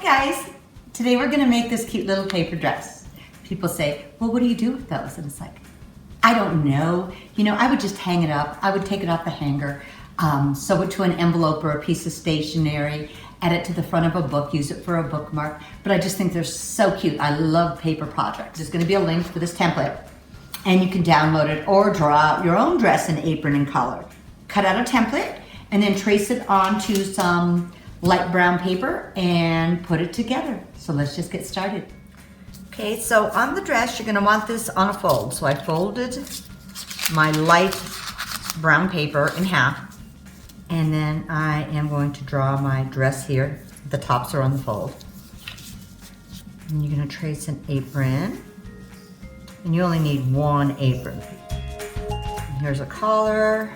Guys, today we're gonna make this cute little paper dress. People say, well, what do you do with those? And it's like, I don't know. You know, I would just hang it up. I would take it off the hanger, sew it to an envelope or a piece of stationery, add it to the front of a book, use it for a bookmark. But I just think they're so cute. I love paper projects. There's gonna be a link for this template and you can download it or draw out your own dress and apron in color. Cut out a template and then trace it onto some light brown paper and put it together. So let's just get started. Okay, so on the dress, you're gonna want this on a fold. So I folded my light brown paper in half, and then I am going to draw my dress here. The tops are on the fold. And you're gonna trace an apron, and you only need one apron. And here's a collar.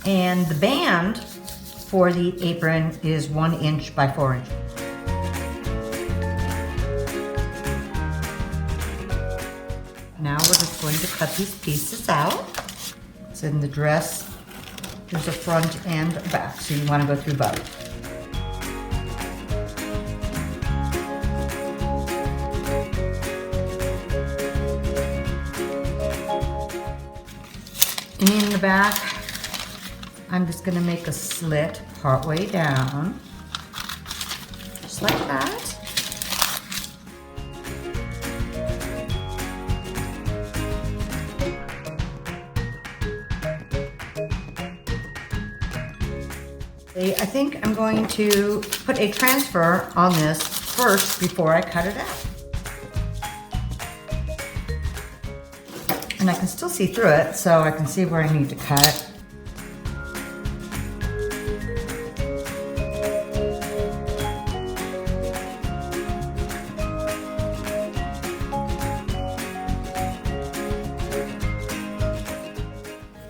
And the band for the apron is 1 inch by 4 inches. Now we're just going to cut these pieces out. So in the dress, there's a front and a back, so you want to go through both. And in the back, I'm just gonna make a slit partway down, just like that. I think I'm going to put a transfer on this first before I cut it out. And I can still see through it, so I can see where I need to cut.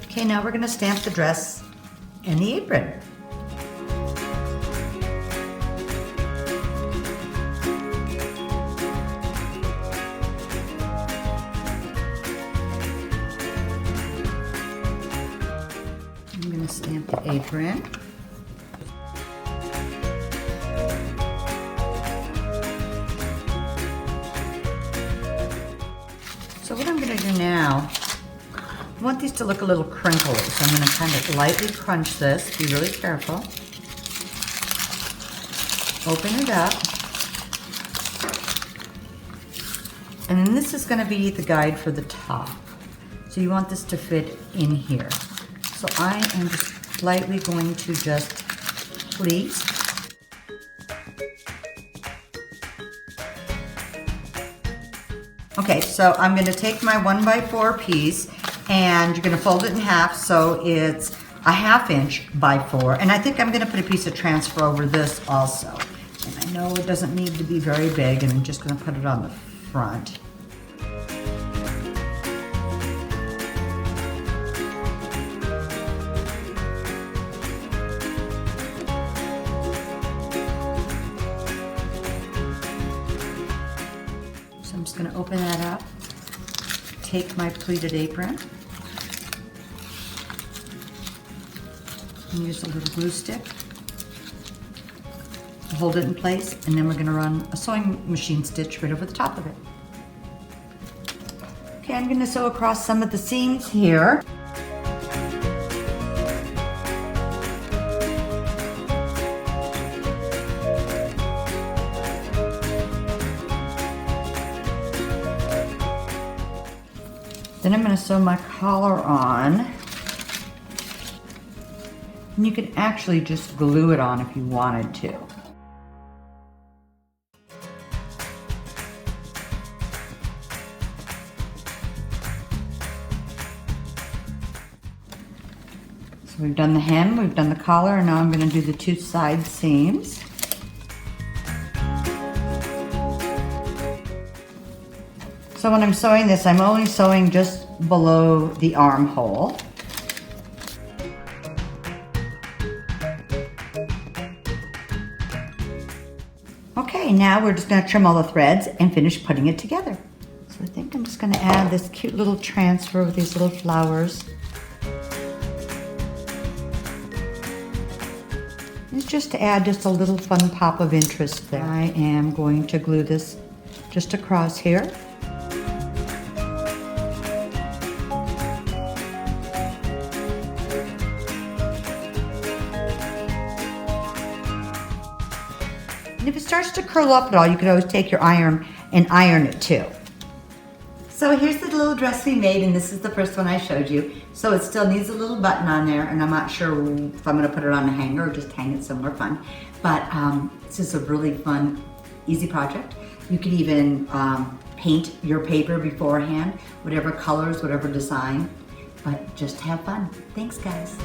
Okay, now we're going to stamp the dress and the apron. I'm going to stamp the apron. So what I'm going to do now, I want these to look a little crinkly, so I'm going to kind of lightly crunch this. Be really careful. Open it up. And then this is going to be the guide for the top. So you want this to fit in here. So I am just lightly going to just pleat. Okay, so I'm going to take my 1x4 piece and you're going to fold it in half so it's a 1/2 inch by 4. And I think I'm going to put a piece of transfer over this also. And I know it doesn't need to be very big, and I'm just going to put it on the front. So I'm just going to open that up, take my pleated apron, and use a little glue stick, hold it in place, and then we're going to run a sewing machine stitch right over the top of it. Okay, I'm going to sew across some of the seams here. Then I'm going to sew my collar on. And you can actually just glue it on if you wanted to. So we've done the hem, we've done the collar, and now I'm going to do the 2 side seams. So when I'm sewing this, I'm only sewing just below the armhole. Okay, now we're just going to trim all the threads and finish putting it together. So I think I'm just going to add this cute little transfer with these little flowers. It's just to add just a little fun pop of interest there. I am going to glue this just across here. And if it starts to curl up at all, you could always take your iron and iron it too. So here's the little dress we made, and this is the first one I showed you. So it still needs a little button on there, and I'm not sure if I'm gonna put it on a hanger or just hang it somewhere fun. But this is a really fun, easy project. You could even paint your paper beforehand, whatever colors, whatever design, but just have fun. Thanks, guys.